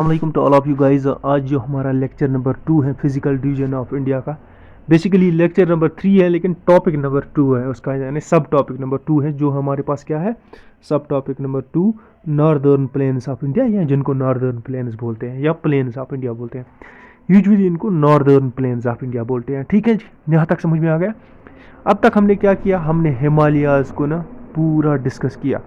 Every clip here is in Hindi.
वालेकुम to all of you guys. आज जो हमारा लेक्चर नंबर 2 है फिजिकल डिवीजन ऑफ इंडिया का, बेसिकली लेक्चर नंबर 3 है लेकिन टॉपिक नंबर 2 है उसका, यानी सब टॉपिक नंबर 2 है जो हमारे पास क्या है, सब topic number 2, northern plains of India, या जिनको नॉर्दर्न प्लेन्स बोलते हैं या प्लेन्स ऑफ इंडिया बोलते हैं। यूजुअली इनको नॉर्दर्न प्लेन्स ऑफ इंडिया बोलते हैं। ठीक है जी, यहाँ तक समझ में आ गया। अब तक हमने क्या किया, हमने हिमालयाज़ को ना पूरा डिस्कस किया।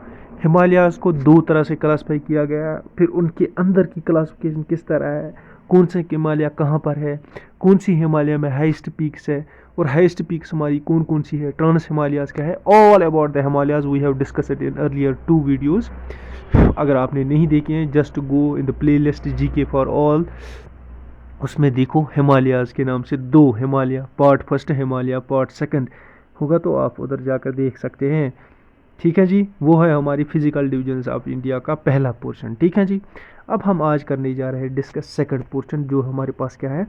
हिमालयाज़ को दो तरह से क्लासीफाई किया गया, फिर उनके अंदर की क्लासिफिकेशन किस तरह है, कौन से हिमालय कहाँ पर है, कौन सी हिमालय में हाइस्ट पीक्स है, और हाइस्ट पीक्स हमारी कौन कौन सी है, ट्रांस हिमालयाज़ क्या है, all about the Himalayas we have discuss it in earlier 2 videos. अगर आपने नहीं देखे हैं, just go in the playlist GK for all, उसमें देखो हिमालयाज़ के नाम से 2 Himalaya, part first Himalaya, part second होगा, तो आप उधर जाकर देख सकते हैं। ठीक है जी, वो है हमारी फिजिकल डिवीजन्स ऑफ इंडिया का पहला पोर्शन। ठीक है जी, अब हम आज करने जा रहे हैं डिस्कस सेकंड पोर्शन, जो हमारे पास क्या है,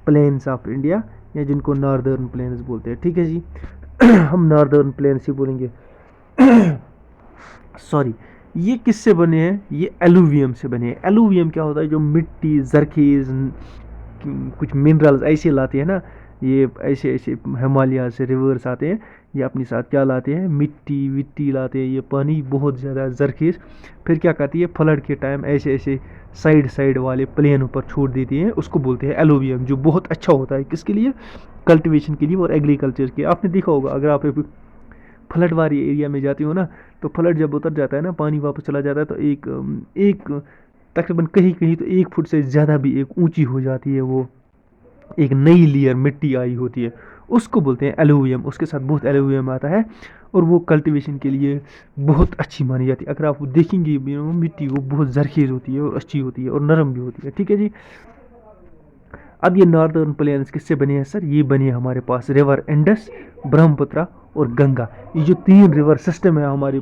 प्लेन्स ऑफ इंडिया, या जिनको नॉर्दर्न प्लेन्स बोलते हैं। ठीक है जी, हम नॉर्दर्न प्लेन्स ही बोलेंगे। सॉरी, ये किससे बने हैं, ये एलुवियम से बने हैं। एलुवियम क्या होता है, जो मिट्टी, जरखेज़, कुछ मिनरल्स ऐसे लाते हैं ना, ये ऐसे ऐसे हिमालय से रिवर्स आते हैं, ये अपने साथ क्या लाते हैं, मिट्टी विट्टी लाते हैं, ये पानी बहुत ज़्यादा जरखेज़, फिर क्या करती है, फ्लड के टाइम ऐसे ऐसे साइड साइड वाले प्लेन ऊपर छोड़ देती हैं, उसको बोलते हैं एलुवियम, जो बहुत अच्छा होता है किसके लिए, कल्टिवेशन के लिए और एग्रीकल्चर के। आपने देखा होगा, अगर आप फ्लड वाली एरिया में जाती हो ना, तो फ्लड जब उतर जाता है ना, पानी वापस चला जाता है, तो एक एक तकरीबन कहीं कहीं तो 1 फुट से ज़्यादा भी एक ऊंची हो जाती है, वो एक नई लेयर मिट्टी आई होती है, उसको बोलते हैं एलुवियम। उसके साथ बहुत एलुवियम आता है, और वो कल्टीवेशन के लिए बहुत अच्छी मानी जाती है। अगर आप देखेंगे मिट्टी, वो बहुत जरखेज़ होती है और अच्छी होती है और नरम भी होती है। ठीक है जी, अब ये नॉर्दर्न प्लेन्स किससे बने हैं सर, ये बने हैं हमारे पास रिवर इंडस, ब्रह्मपुत्र और गंगा। ये जो 3 रिवर सिस्टम है हमारे,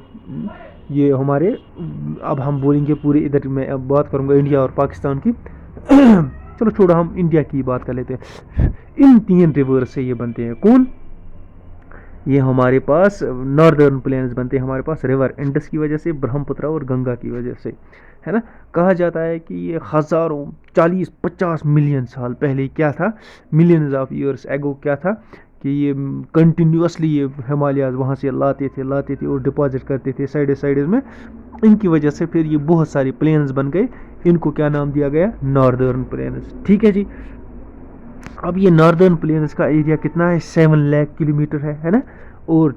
ये हमारे, अब हम बोलेंगे पूरे, इधर मैं अब बात करूँगा इंडिया और पाकिस्तान की। चलो छोड़ो, हम इंडिया की बात कर लेते हैं। इन 3 रिवर से ये बनते हैं, कौन, ये हमारे पास नॉर्दर्न प्लेन्स बनते हैं हमारे पास रिवर इंडस की वजह से, ब्रह्मपुत्र और गंगा की वजह से, है ना। कहा जाता है कि ये हज़ारों 40-50 मिलियन साल पहले क्या था, मिलियंस ऑफ ईयर्स एगो क्या था, कि ये कंटिन्यूसली ये हिमालयाज़ वहाँ से लाते थे और डिपॉजिट करते थे साइड साइड में। इनकी वजह से फिर ये बहुत सारे प्लेन्स बन गए, इनको क्या नाम दिया गया, नॉर्दर्न प्लेन्स। ठीक है जी, अब ये नॉर्दर्न प्लेन्स का एरिया कितना है, 7 लाख किलोमीटर है ना, और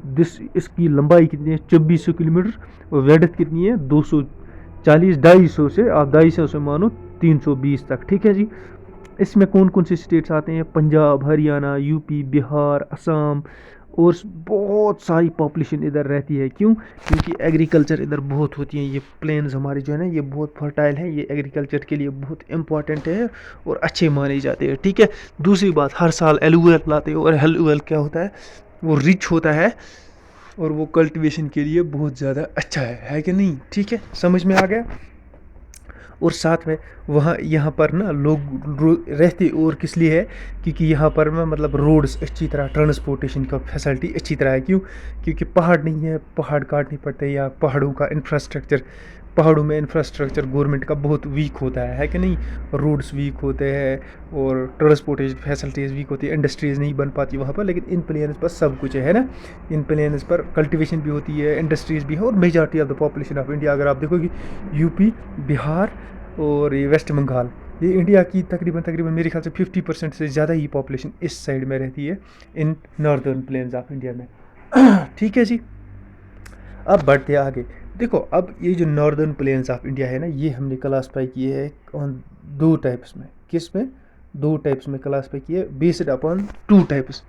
इसकी लंबाई कितनी है, 2400 किलोमीटर, और वेडथ कितनी है, 240, 250 से, आप 250 से मानो 320 तक। ठीक है जी, इसमें कौन कौन से स्टेट्स आते हैं, पंजाब, हरियाणा, यूपी, बिहार, असम, और बहुत सारी पॉपुलेशन इधर रहती है। क्यों, क्योंकि एग्रीकल्चर इधर बहुत होती है। ये प्लेन्स हमारे जो है ना, ये बहुत फर्टाइल है, ये एग्रीकल्चर के लिए बहुत इंपॉर्टेंट है और अच्छे माने जाते हैं। ठीक है, दूसरी बात, हर साल एलुअल लाते हैं, और एलुअल क्या होता है, वो रिच होता है, और वो कल्टीवेशन के लिए बहुत ज़्यादा अच्छा है कि नहीं। ठीक है, समझ में आ गया। और साथ में वहाँ यहाँ पर ना लोग रहते और किस लिए है, क्योंकि यहाँ पर ना मतलब रोड्स अच्छी तरह, ट्रांसपोर्टेशन का फैसिलिटी अच्छी तरह है। क्यों, क्योंकि पहाड़ नहीं है, पहाड़ काटने पड़ते हैं, या पहाड़ों का इंफ्रास्ट्रक्चर, पहाड़ों में इंफ्रास्ट्रक्चर गवर्नमेंट का बहुत वीक होता है कि नहीं, रोड्स वीक होते हैं और ट्रांसपोर्टेशन फैसिलिटीज़ वीक होती है, इंडस्ट्रीज़ नहीं बन पाती वहाँ पर। लेकिन इन प्लेन्स पर सब कुछ है ना, इन प्लेन्स पर कल्टीवेशन भी होती है, इंडस्ट्रीज़ भी है, और majority of the population of India, अगर आप देखोगे यूपी, बिहार और ये वेस्ट बंगाल, ये इंडिया की तकरीबन तकरीबन मेरे ख्याल से 50% से ज़्यादा ही पॉपुलेशन इस साइड में रहती है, in northern plains of India में। ठीक है जी, अब बढ़ते आगे। देखो, अब ये जो नॉर्दर्न प्लेन्स ऑफ इंडिया है ना, ये हमने क्लासीफाई किए हैं ऑन 2 टाइप्स में। किस में, 2 टाइप्स में क्लासीफाई किए, बेस्ड अपॉन 2 टाइप्स।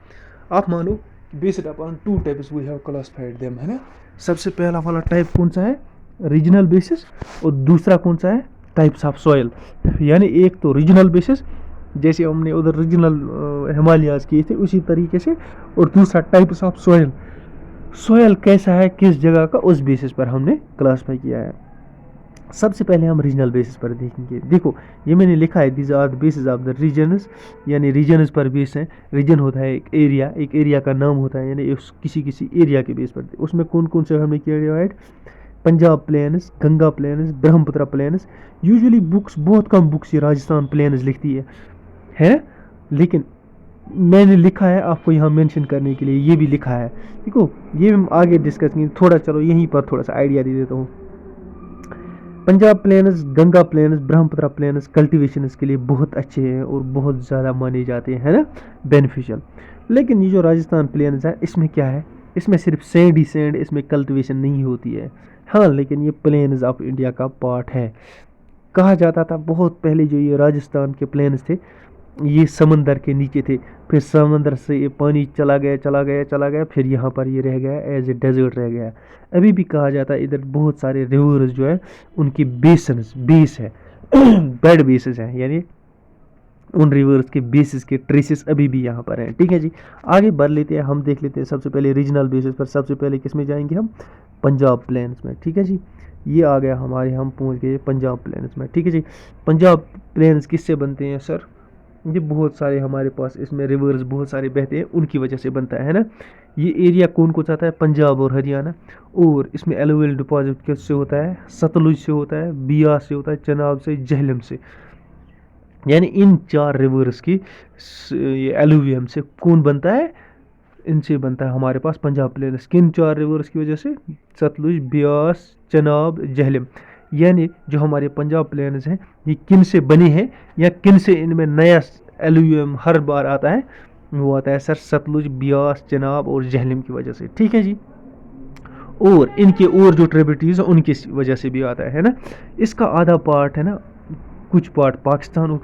आप मानो based upon 2 types we have classified them, है ना। सबसे पहला वाला टाइप कौन सा है, रीजनल बेसिस, और दूसरा कौन सा है, टाइप्स ऑफ सॉइल। यानी एक तो रीजनल बेसिस, जैसे हमने उधर रीजनल हिमालयाज़ किए थे उसी तरीके से, और दूसरा टाइप्स ऑफ सॉइल, सॉइल कैसा है किस जगह का, उस बेसिस पर हमने क्लासिफाई किया है। सबसे पहले हम रीजनल बेसिस पर देखेंगे। देखो, ये मैंने लिखा है, this are the basis of the regions, यानी रीजन्स पर बेस है। रीजन होता है एक एरिया का नाम होता है, यानी किसी किसी एरिया के बेस पर, उसमें कौन कौन से हमने किया divide, Punjab plains, Ganga plains, Brahmaputra plains. Usually books, बहुत कम बुक्स ये राजस्थान प्लेन्स लिखती है, लेकिन मैंने लिखा है आपको यहाँ मेंशन करने के लिए, ये भी लिखा है। देखो ये हम आगे डिस्कस करेंगे, थोड़ा चलो यहीं पर थोड़ा सा आइडिया दे देता हूँ। Punjab plains, Ganga plains, Brahmaputra plains cultivation के लिए बहुत अच्छे हैं और बहुत ज़्यादा माने जाते हैं, है ना, बेनिफिशियल। लेकिन ये जो राजस्थान प्लेन्स है, इसमें क्या है, इसमें सिर्फ सैंड ही सैंड, इसमें कल्टीवेशन नहीं होती है। हाँ, लेकिन ये प्लेन्स ऑफ इंडिया का पार्ट है। कहा जाता था बहुत पहले जो ये राजस्थान के प्लेन्स थे, ये समंदर के नीचे थे, फिर समंदर से ये पानी चला गया चला गया चला गया, फिर यहाँ पर ये रह गया एज ए डेजर्ट रह गया। अभी भी कहा जाता है इधर बहुत सारे रिवर्स जो है उनकी बेस है बेड बेसिस हैं, यानी उन रिवर्स के बेसिस के ट्रेसेस अभी भी यहाँ पर हैं। ठीक है जी, आगे बढ़ लेते हैं, हम देख लेते हैं सबसे पहले रीजनल बेसिस पर। सबसे पहले किस में जाएंगे हम, पंजाब प्लेन्स में। ठीक है जी, ये आ गया हमारे, हम पहुँच गए पंजाब प्लेन्स में। ठीक है जी, पंजाब प्लेन्स किससे बनते हैं सर, ये बहुत सारे हमारे पास इसमें रिवर्स बहुत सारे बहते हैं, उनकी वजह से बनता है ना। ये एरिया कौन कौन सा आता है, पंजाब और हरियाणा। और इसमें एलुवियल डिपॉजिट किससे होता है, सतलुज से होता है, बियास से होता है, चनाब से, झेलम से। यानी इन 4 रिवर्स की ये एलुवियम से कौन बनता है, इनसे बनता है हमारे पास पंजाब प्लेन्स। किन 4 रिवर्स की वजह से, सतलुज, ब्यास, चनाब, झेलम। यानी जो हमारे पंजाब प्लेन्स हैं ये किन से बने हैं, या किन से इनमें नया एलुवियम हर बार आता है, वो आता है सर सतलुज, ब्यास, चनाब और झेलम की वजह से। ठीक है जी, और इनके और जो ट्रिब्यूटरीज हैं उनकी वजह से भी आता है ना। इसका आधा पार्ट है ना, कुछ पार्ट पाकिस्तान,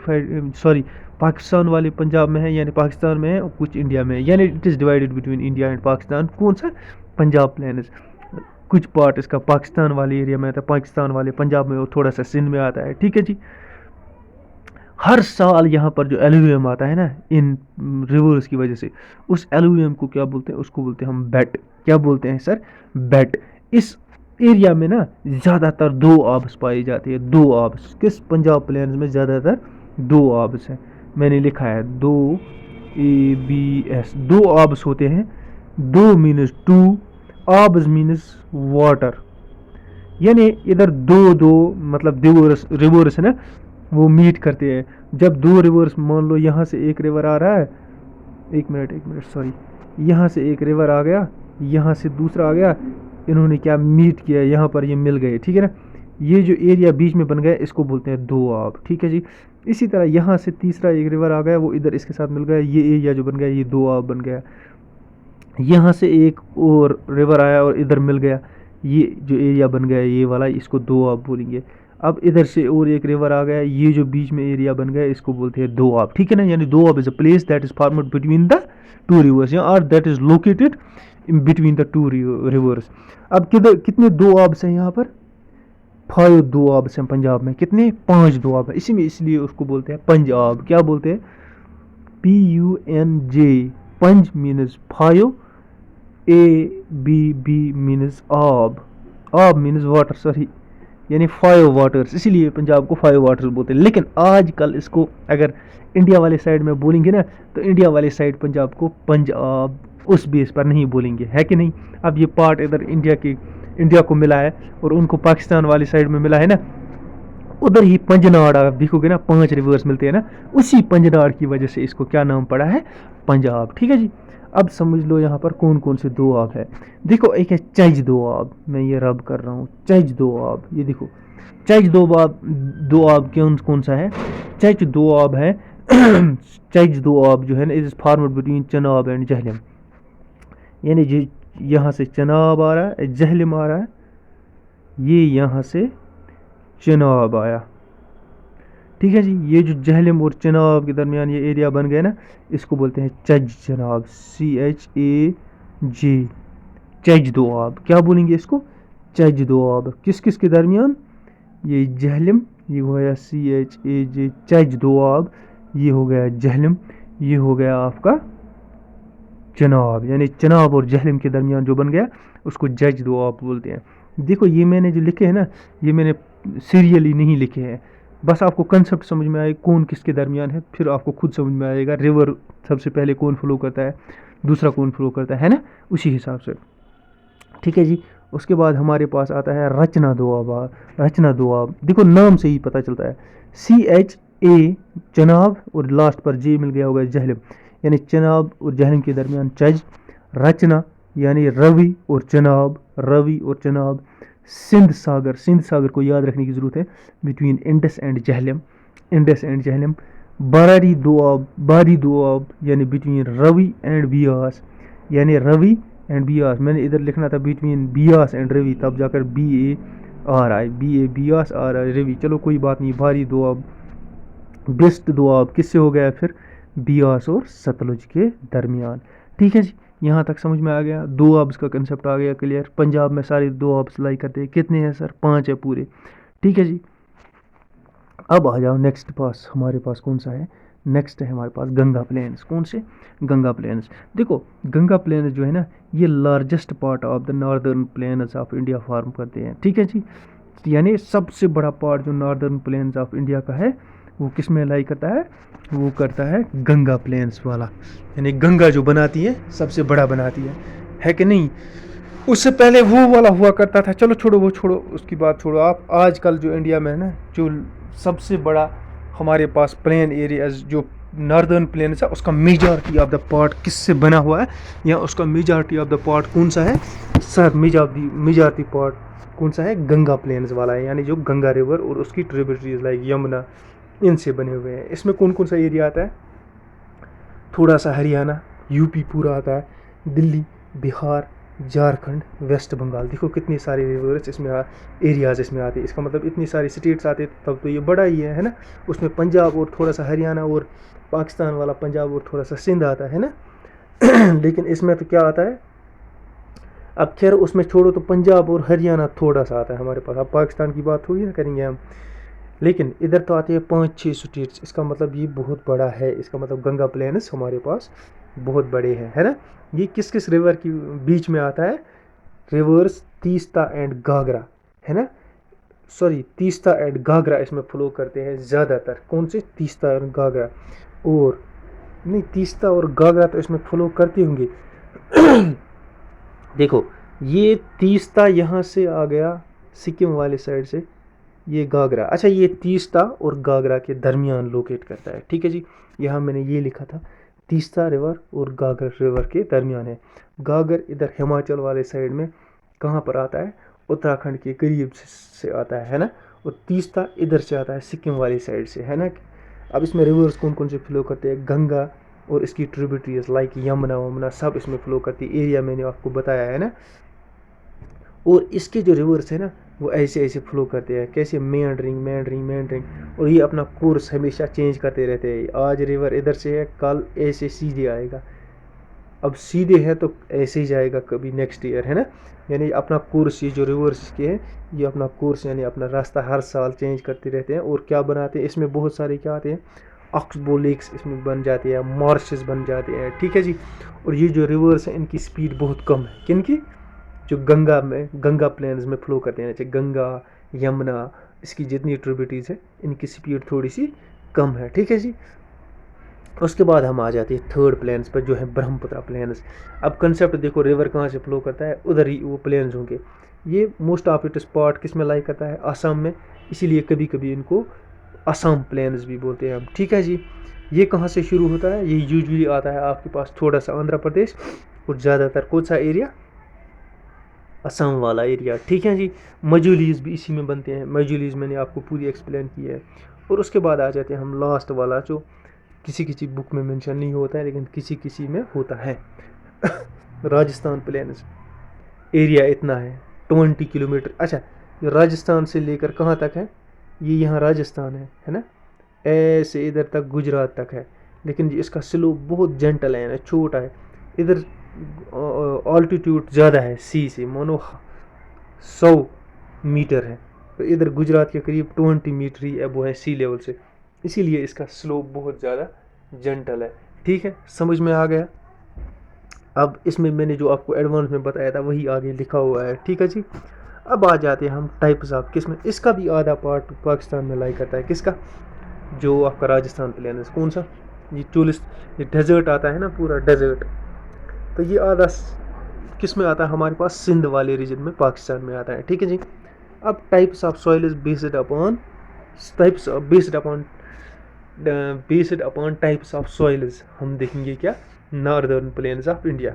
सॉरी पाकिस्तान वाले पंजाब में है, यानी पाकिस्तान में है, और कुछ इंडिया में है, यानी it is divided between India and Pakistan. कौन सा, पंजाब प्लेन्स। कुछ पार्ट इसका पाकिस्तान वाले एरिया में आता है, पाकिस्तान वाले पंजाब में, और थोड़ा सा सिंध में आता है। ठीक है जी, हर साल यहाँ पर जो एलुवियम आता है ना इन रिवर्स की वजह से, उस एलुवियम को क्या बोलते हैं, उसको बोलते हैं हम बेट। क्या बोलते हैं सर, बेट। इस एरिया में ना ज़्यादातर 2 आब्स पाई जाती है, 2 आब्स। किस पंजाब प्लेन्स में ज़्यादातर 2 आब्स हैं, मैंने लिखा है 2 ABS, 2 आब्स होते हैं। 2 मीनस 2, आब्स मीनस वाटर, यानी इधर 2 मतलब रिवर्स है ना, वो मीट करते हैं। जब 2 रिवर्स, मान लो यहाँ से एक रिवर आ रहा है, एक मिनट सॉरी, यहाँ से एक रिवर आ गया, यहाँ से दूसरा आ गया, इन्होंने क्या मीट किया, यहाँ पर ये मिल गए। ठीक है ना, ये जो एरिया बीच में बन गया इसको बोलते हैं 2 आब। ठीक है जी, इसी तरह यहाँ से तीसरा एक रिवर आ गया, वो इधर इसके साथ मिल गया, ये एरिया जो बन गया ये 2 आब बन गया। यहाँ से एक और रिवर आया और इधर मिल गया, ये जो एरिया बन गया ये वाला, इसको 2 आब बोलेंगे। अब इधर से और एक रिवर आ गया, ये जो बीच में एरिया बन गया इसको बोलते हैं 2 आब। ठीक है ना, यानी 2 आब is a place that is formed between the 2 rivers, और that is located in between the 2 rivers. अब कितने 2 आब्स हैं यहाँ पर, 5 2 आब्स हैं पंजाब में। कितने, 5 2 आब है, इसी में, इसलिए उसको बोलते हैं पंजाब। क्या बोलते हैं, PUNJ, पंज मीनस 5, ABB मीनस आब, आब मीनस वाटर, सॉरी, यानी 5 वाटर्स, इसीलिए पंजाब को 5 वाटर्स बोलते हैं। लेकिन आजकल इसको अगर इंडिया वाले साइड में बोलेंगे ना, तो इंडिया वाले साइड पंजाब को पंजाब उस बेस पर नहीं बोलेंगे, है कि नहीं। अब ये पार्ट इधर इंडिया को मिला है, और उनको पाकिस्तान वाली साइड में मिला है ना, उधर ही पंजनाड़, आप देखोगे ना 5 रिवर्स मिलते हैं ना, उसी पंजनाड़ की वजह से इसको क्या नाम पड़ा है, पंजाब। ठीक है जी, अब समझ लो यहाँ पर कौन कौन से 2 आब है। देखो एक है चज 2 आब, मैं ये रब कर रहा हूँ, चज 2 आब, ये देखो चज 2 आब कौन कौन सा है, चज 2 आब है चज 2 आब जो है ना, is formed between Chenab and Jhelum. यानी जो यहाँ से चनाब आ रहा है, झेलम आ रहा है, ये यहाँ से चनाब आया। ठीक है जी, ये जो झेलम और चनाब के दरमियान ये एरिया बन गया ना, इसको बोलते हैं चज चनाब, CHAJ, चज 2 आब। क्या बोलेंगे इसको, चज 2 आब। किस किस के दरमियान, ये झेलम, ये हो गया CHAJ, चज 2 आब, ये हो गया झेलम, ये हो गया आपका चनाब। यानी चनाब और झेलम के दरमियान जो बन गया उसको जज 2 आब बोलते हैं। देखो ये मैंने जो लिखे हैं ना, ये मैंने सीरियली नहीं लिखे हैं, बस आपको कंसेप्ट समझ में आए कौन किसके दरमियान है, फिर आपको खुद समझ में आएगा रिवर सबसे पहले कौन फ्लो करता है, दूसरा कौन फ्लो करता है ना, उसी हिसाब से। ठीक है जी, उसके बाद हमारे पास आता है रचना दोआब। रचना दोआब देखो नाम से ही पता चलता है, CHA चनाब और लास्ट पर जे मिल गया होगा जहलम, यानी चनाब और जहलम के दरमियान चज। रचना यानी रवि और चनाब, रवि और चनाब। सिंध सागर, सिंध सागर को याद रखने की ज़रूरत है, between Indus and Jhelum, Indus and Jhelum. बारारी दोआब, बारी दोआब यानी बिटवीन रवि एंड बियास, यानी रवि एंड बियास। मैंने इधर लिखना था बिटवीन बियास एंड रवि, तब जाकर BA बियास RI रवि। चलो कोई बात नहीं, भारी दोआब, बेस्ट दोआब किससे हो गया फिर, बियास और सतलुज के दरमियान। ठीक है जी, यहाँ तक समझ में आ गया, दोआब्स का कंसेप्ट आ गया क्लियर। पंजाब में सारे दोआब्स लाई करते हैं, कितने हैं सर, 5 है पूरे। ठीक है जी, अब आ जाओ नेक्स्ट पास, हमारे पास कौन सा है, नेक्स्ट है हमारे पास गंगा प्लेन्स। कौन से, गंगा प्लेन्स। देखो गंगा प्लेन्स जो है ना, ये largest part of the northern planes of India form करते हैं। ठीक है जी, यानी सबसे बड़ा पार्ट जो नॉर्दर्न प्लेन्स ऑफ इंडिया का है वो किस में लाई करता है, वो करता है गंगा प्लेन्स वाला, यानी गंगा जो बनाती है सबसे बड़ा बनाती है कि नहीं। उससे पहले वो वाला हुआ करता था, चलो छोड़ो वो छोड़ो, उसकी बात छोड़ो आप। आजकल जो इंडिया में है ना, जो सबसे बड़ा हमारे पास प्लेन एरियाज जो नॉर्दर्न प्लेन है, उसका मेजॉरिटी ऑफ द पार्ट किससे बना हुआ है, या उसका मेजॉरिटी ऑफ द पार्ट कौन सा है सर, मेजॉरिटी पार्ट कौन सा है, गंगा प्लेन्स वाला है, यानी जो गंगा रिवर और उसकी ट्रिब्यूटरीज लाइक यमुना इनसे बने हुए हैं। इसमें कौन कौन सा एरिया आता है, थोड़ा सा हरियाणा, यूपी पूरा आता है, दिल्ली, बिहार, झारखंड, वेस्ट बंगाल। देखो कितनी सारी रिवर्स इसमें एरियाज इसमें आते हैं, इसका मतलब इतनी सारी स्टेट्स आते तब तो ये बड़ा ही है ना। उसमें पंजाब और थोड़ा सा हरियाणा और पाकिस्तान वाला पंजाब और थोड़ा सा सिंध आता है ना लेकिन इसमें तो क्या आता है, अब खैर उसमें छोड़ो, तो पंजाब और हरियाणा थोड़ा सा आता है हमारे पास। अब पाकिस्तान की बात थोड़ी ना करेंगे हम, लेकिन इधर तो आते हैं 5-6 स्टेट्स। इसका मतलब ये बहुत बड़ा है, इसका मतलब गंगा प्लेन्स हमारे पास बहुत बड़े हैं, है ना। ये किस किस रिवर की बीच में आता है, रिवर्स तीस्ता एंड घाघरा, है ना, सॉरी तीस्ता एंड घाघरा इसमें फ्लो करते हैं ज़्यादातर। कौन से, तीस्ता और घाघरा, और नहीं तीस्ता और घाघरा तो इसमें फ्लो करते होंगे देखो ये तीस्ता यहाँ से आ गया सिक्किम वाले साइड से, ये घाघरा, अच्छा ये तीस्ता और घाघरा के दरमियान लोकेट करता है। ठीक है जी, यहाँ मैंने ये लिखा था, तीस्ता रिवर और घाघर रिवर के दरमियान है। घाघर इधर हिमाचल वाले साइड में कहाँ पर आता है, उत्तराखंड के करीब से आता है ना, और तीस्ता इधर से आता है सिक्किम वाली साइड से, है ना। अब इसमें रिवर्स कौन कौन से फ्लो करते हैं, गंगा और इसकी ट्रिब्यूटरीज लाइक यमुना वमुना सब इसमें फ्लो करती है। एरिया मैंने आपको बताया है ना, और इसके जो रिवर्स है ना वो ऐसे ऐसे फ्लो करते हैं, कैसे, मेंडरिंग, और ये अपना कोर्स हमेशा चेंज करते रहते हैं। आज रिवर इधर से है, कल ऐसे सीधे आएगा, अब सीधे है तो ऐसे ही जाएगा कभी नेक्स्ट ईयर, है ना। यानी अपना कोर्स, ये जो रिवर्स के हैं ये अपना कोर्स यानी अपना रास्ता हर साल चेंज करते रहते हैं। और क्या बनाते हैं, इसमें बहुत सारे क्या आते हैं, ऑक्सबो लेक्स इसमें बन जाते हैं, मार्शेस बन जाते हैं। ठीक है जी, और ये जो रिवर्स हैं इनकी स्पीड बहुत कम है, किनकी, जो गंगा प्लेन्स में फ्लो करते हैं, जैसे गंगा, यमुना, इसकी जितनी ट्रिब्यूटरीज है इनकी स्पीड थोड़ी सी कम है। ठीक है जी, उसके बाद हम आ जाते हैं थर्ड प्लेन्स पर जो है ब्रह्मपुत्र प्लेन्स। अब कंसेप्ट देखो, रिवर कहाँ से फ्लो करता है उधर ही वो प्लेन्स होंगे। ये मोस्ट ऑफ इट स्पॉट किस में लाई करता है, आसाम में, इसीलिए कभी कभी इनको असम प्लेन्स भी बोलते हैं हम। ठीक है जी, ये कहाँ से शुरू होता है, ये यूजुअली आता है आपके पास थोड़ा सा आंध्र प्रदेश और ज़्यादातर कौन सा एरिया, असम वाला एरिया। ठीक है जी, मजूलीज भी इसी में बनते हैं, मजूलीज मैंने आपको पूरी एक्सप्लेन की है। और उसके बाद आ जाते हैं हम लास्ट वाला, जो किसी किसी बुक में मेंशन नहीं होता है लेकिन किसी किसी में होता है राजस्थान प्लेन्स। एरिया इतना है 20 किलोमीटर। अच्छा, ये राजस्थान से लेकर कहाँ तक है, ये यहाँ राजस्थान है ना, ऐसे इधर तक गुजरात तक है, लेकिन इसका स्लोप बहुत जेंटल है, छोटा है। इधर ऑल्टीट्यूड ज़्यादा है सी से, मानो 100 मीटर है, तो इधर गुजरात के करीब 20 मीटर ही अब वो है सी लेवल से, इसीलिए इसका स्लोप बहुत ज़्यादा जेंटल है। ठीक है, समझ में आ गया। अब इसमें मैंने जो आपको एडवांस में बताया था वही आगे लिखा हुआ है। ठीक है जी, अब आ जाते हैं हम टाइप्स ऑफ, किसमें, इसका भी आधा पार्ट पाकिस्तान में लाई करता है, किसका, जो आपका राजस्थान प्लेन है, कौन सा, ये टूरिस्ट, ये डेजर्ट आता है ना पूरा डेजर्ट, तो ये आधा किस में आता है हमारे पास, सिंध वाले रीजन में, पाकिस्तान में आता है, ठीक है जी। अब types of soil is based upon types of soils, हम देखेंगे क्या, नॉर्दर्न प्लेन्स ऑफ इंडिया।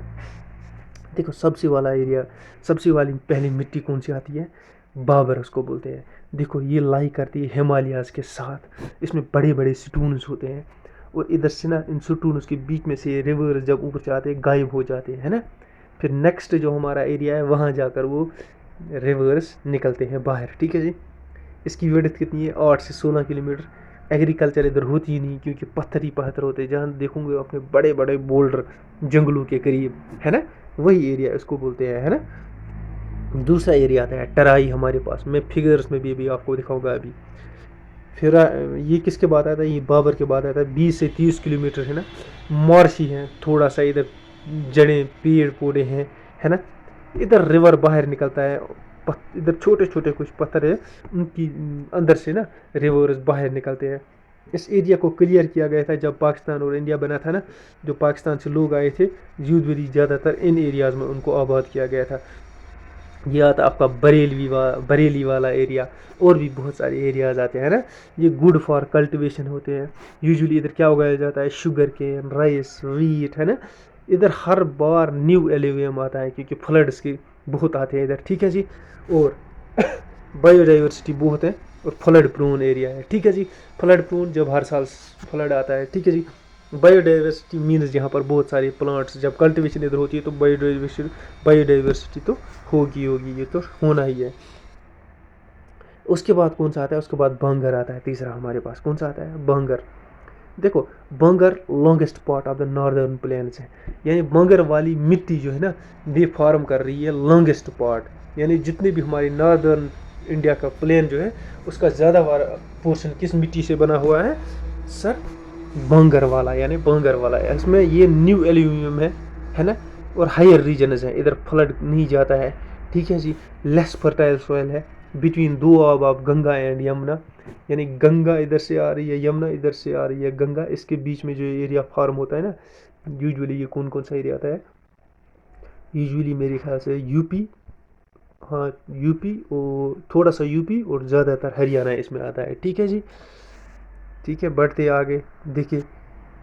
देखो सबसे वाली पहली मिट्टी कौन सी आती है, बाबर उसको बोलते हैं। देखो ये लाई करती है हिमालयाज़ के साथ, इसमें बड़े बड़े स्टून्स होते हैं, और इधर से ना इन स्टून्स के बीच में से रिवर्स जब ऊपर से आते हैं गायब हो जाते हैं, है ना। फिर नेक्स्ट जो हमारा एरिया है वहाँ जाकर वो रिवर्स निकलते हैं बाहर, ठीक है जी। इसकी विड्थ कितनी है, 8 से 16 किलोमीटर। एग्रीकल्चर इधर होती ही नहीं, क्योंकि पत्थर ही पत्थर होते हैं, जहाँ देखोगे अपने बड़े बड़े बोल्डर जंगलों के करीब, है ना, वही एरिया इसको बोलते हैं, है ना। दूसरा एरिया आता है टराई हमारे पास, मैं फिगर्स में भी आपको दिखाऊंगा अभी। फिर ये किसके बाद आता है, ये बाबर के बाद आता है, 20 से 30 किलोमीटर, है ना, मार्शी है, थोड़ा सा इधर जड़ें पेड़ पौधे हैं, है ना। इधर रिवर बाहर निकलता है, इधर छोटे छोटे कुछ पत्थर है, उनकी अंदर से ना रिवर्स बाहर निकलते हैं। इस एरिया को क्लियर किया गया था जब पाकिस्तान और इंडिया बना था ना, जो पाकिस्तान से लोग आए थे यूजुअली ज़्यादातर इन एरियाज़ में उनको आबाद किया गया था। ये आता आपका बरेली वाला एरिया, और भी बहुत सारे एरियाज़ आते हैं ना। ये गुड फॉर कल्टीवेशन होते हैं। यूजुअली इधर क्या उगाया जाता है, शुगर केन, राइस, वीट, है ना। इधर हर बार न्यू एलिवियम आता है, क्योंकि फ्लड्स के बहुत आते हैं इधर, ठीक है जी। और बायोडाइवर्सिटी बहुत है, और फ्लड प्रोन एरिया है, ठीक है जी। फ्लड प्रोन जब हर साल फ्लड आता है, ठीक है जी। बायोडाइवर्सिटी मीन्स यहाँ पर बहुत सारे प्लांट्स, जब कल्टीवेशन इधर होती है तो बायोडाइवर्सिटी तो होगी, ये तो होना ही है। उसके बाद कौन सा आता है, उसके बाद बांगर आता है, तीसरा हमारे पास कौन सा आता है, बांगर। देखो bangar longest part of the northern plains है, यानी बांगर वाली मिट्टी जो है ना, वे फॉर्म कर रही है लॉन्गेस्ट पार्ट, यानी जितने भी हमारी नॉर्दर्न इंडिया का प्लेन जो है उसका ज़्यादा पोर्शन किस मिट्टी से बना हुआ है सर, बांगर वाला, यानी बांगर वाला है। इसमें ये न्यू एल्यूमिनियम है ना, और हायर रीजन्स है, इधर फ्लड नहीं जाता है, ठीक है जी। लेस फर्टाइल सॉइल है, बिटवीन दो आब ऑफ गंगा एंड यमुना, यानी गंगा इधर से आ रही है, यमुना इधर से आ रही है, गंगा, इसके बीच में जो एरिया फॉर्म होता है ना, यूजुअली ये कौन कौन सा एरिया आता है, यूजुअली मेरे ख्याल से यूपी, हाँ यूपी, और थोड़ा सा यूपी और ज़्यादातर हरियाणा इसमें आता है, ठीक है जी। ठीक है, बढ़ते आगे। देखिए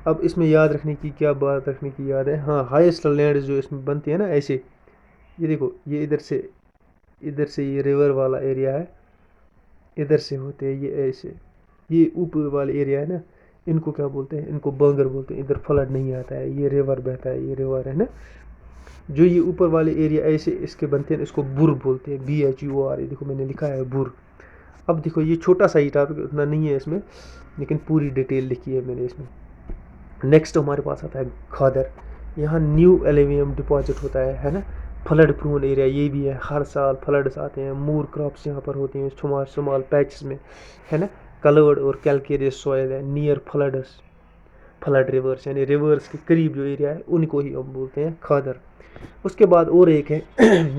अब इसमें याद रखने की क्या बात रखने की याद है, हाँ हाईएस्ट लैंड जो इसमें बनती है ना ऐसे, ये देखो ये इधर से ये रिवर वाला एरिया है, इधर से होते हैं ये ऐसे, ये ऊपर वाले एरिया है ना, इनको क्या बोलते हैं, इनको बांगर बोलते हैं। इधर फ्लड नहीं आता है, ये रिवर बहता है, ये रिवर है ना। जो ये ऊपर वाले एरिया ऐसे इसके बनते हैं, इसको बुर बोलते हैं, BHUR, ये देखो मैंने लिखा है बुर। अब देखो ये छोटा सा ही टॉपिक, उतना नहीं है इसमें, लेकिन पूरी डिटेल लिखी है मैंने इसमें। नेक्स्ट हमारे पास आता है खादर, यहाँ न्यू एल्यूमिनियम डिपॉजिट होता है ना। फ्लड प्रोन एरिया ये भी है, हर साल फ्लड्स आते हैं, मूर क्रॉप्स यहाँ पर होती हैं स्मॉल पैचेस में, है ना। कलर्ड और कैलकेरियस सॉइल है नियर फ्लड रिवर्स, यानी रिवर्स के करीब जो एरिया है उनको ही हम बोलते हैं खादर। उसके बाद और एक है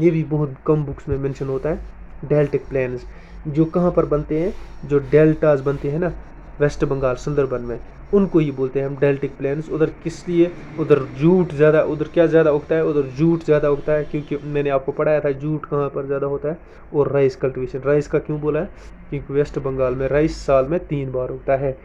ये भी बहुत कम बुक्स में मेंशन होता है, डेल्टिक प्लेन्स, जो कहाँ पर बनते हैं, जो डेल्टाज बनते हैं ना वेस्ट बंगाल सुंदरबन में, उनको ही बोलते हैं हम डेल्टिक प्लेन्स। उधर किस लिए, उधर जूट ज़्यादा, उधर क्या ज़्यादा उगता है, उधर जूट ज़्यादा उगता है, क्योंकि मैंने आपको पढ़ाया था जूट कहाँ पर ज़्यादा होता है। और राइस कल्टिवेशन, राइस का क्यों बोला है, क्योंकि वेस्ट बंगाल में राइस साल में 3 बार उगता है।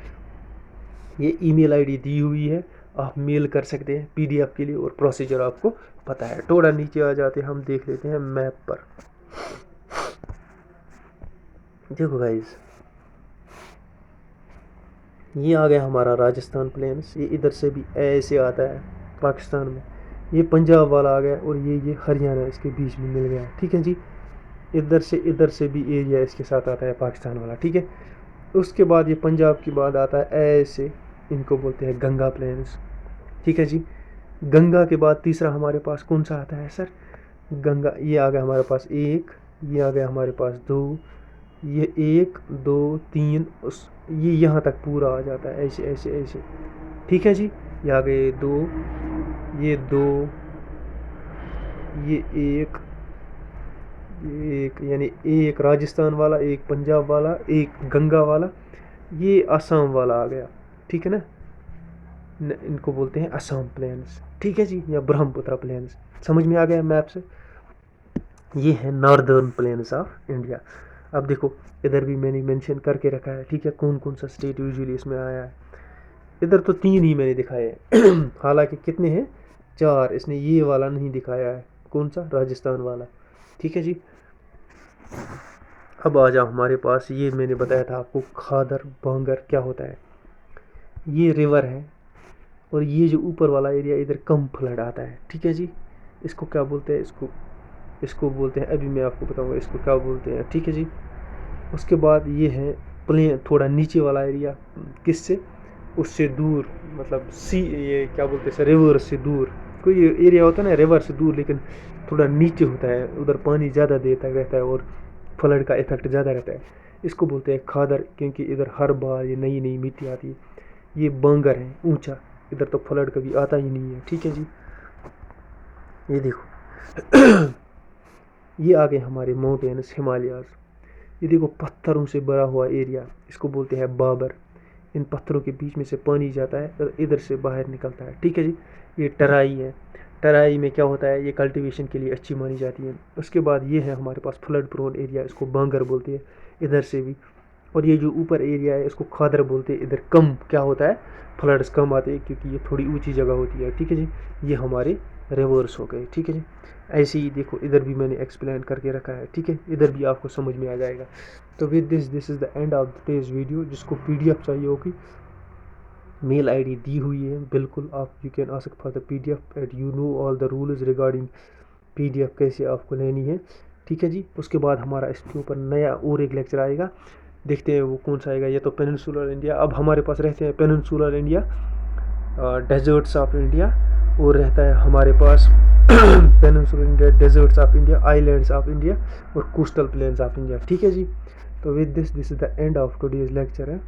ये ईमेल आईडी दी हुई है, आप मेल कर सकते हैं PDF के लिए, और प्रोसीजर आपको पता है। थोड़ा नीचे आ जाते हैं, हम देख लेते हैं मैप पर। देखो गाइस ये आ गया हमारा राजस्थान प्लेन्स, ये इधर से भी ऐसे आता है पाकिस्तान में, ये पंजाब वाला आ गया, और ये हरियाणा इसके बीच में मिल गया, ठीक है जी। इधर से भी एरिया इसके साथ आता है पाकिस्तान वाला, ठीक है। उसके बाद ये पंजाब के बाद आता है ऐसे, इनको बोलते हैं गंगा प्लेन्स, ठीक है जी। गंगा के बाद तीसरा हमारे पास कौन सा आता है सर, गंगा, ये आ गया हमारे पास एक, ये आ गया हमारे पास दो, ये 1 2 3, ये यहाँ तक पूरा आ जाता है ऐसे ऐसे ऐसे, ठीक है जी। ये आ गए 2, ये 2, ये 1, ये 1, यानी एक राजस्थान वाला, एक पंजाब वाला, एक गंगा वाला, ये असम वाला आ गया, ठीक है ना। इनको बोलते हैं असम प्लेन्स, ठीक है जी, या ब्रह्मपुत्र प्लेन्स। समझ में आ गया मैप से। ये है नॉर्दर्न प्लेन्स ऑफ इंडिया। अब देखो इधर भी मैंने मेंशन करके रखा है, ठीक है, कौन कौन सा स्टेट यूजुअली इसमें आया है। इधर तो 3 ही मैंने दिखाए हैं हालांकि कितने हैं, 4, इसने ये वाला नहीं दिखाया है, कौन सा, राजस्थान वाला, ठीक है जी। अब आ जाओ हमारे पास, ये मैंने बताया था आपको खादर बांगर क्या होता है। ये रिवर है और ये जो ऊपर वाला एरिया इधर कम फ्लड आता है, ठीक है जी। इसको क्या बोलते हैं, इसको इसको बोलते हैं, अभी मैं आपको बताऊंगा इसको क्या बोलते हैं, ठीक है जी। उसके बाद ये है प्लेन, थोड़ा नीचे वाला एरिया, किससे, उससे दूर, मतलब सी, ये क्या बोलते हैं, रिवर से दूर। कोई एरिया होता है ना रिवर से दूर लेकिन थोड़ा नीचे होता है, उधर पानी ज़्यादा देर तक रहता है और फ्लड का इफेक्ट ज़्यादा रहता है। इसको बोलते हैं खादर, क्योंकि इधर हर बार ये नई नई मिट्टी आती है। ये बांगर है ऊंचा, इधर तो फ्लड कभी आता ही नहीं है, ठीक है जी। ये देखो ये आ गए हमारे माउंटेन्स, हिमालयाज। ये देखो पत्थरों से भरा हुआ एरिया, इसको बोलते हैं बाबर। इन पत्थरों के बीच में से पानी जाता है और इधर से बाहर निकलता है, ठीक है जी। ये टराई है, टराई में क्या होता है, ये कल्टीवेशन के लिए अच्छी मानी जाती है। उसके बाद ये है हमारे पास फ्लड प्रोन एरिया, इसको बांगर बोलते हैं इधर से भी। और ये जो ऊपर एरिया है इसको खादर बोलते हैं, इधर कम क्या होता है, फ्लड्स कम आते हैं क्योंकि ये थोड़ी ऊंची जगह होती है, ठीक है जी। ये हमारे रिवर्स हो गए, ठीक है जी। ऐसे ही देखो इधर भी मैंने एक्सप्लेन करके रखा है, ठीक है, इधर भी आपको समझ में आ जाएगा। तो with this is the end of today's video. जिसको पीडीएफ चाहिए होगी, मेल आईडी दी हुई है, बिल्कुल आप you can ask for the PDF and you know all the rules regarding PDF कैसे आपको लेनी है, ठीक है जी। उसके बाद हमारा इसके ऊपर नया और एक लेक्चर आएगा, देखते हैं वो कौन सा आएगा। ये तो पेनिनसुलर इंडिया, अब हमारे पास रहते हैं peninsular India, deserts of India, और रहता है हमारे पास peninsular India, deserts of India, islands of India और कोस्टल प्लेन्स ऑफ इंडिया, ठीक है जी। तो with this is the end of today's lecture है।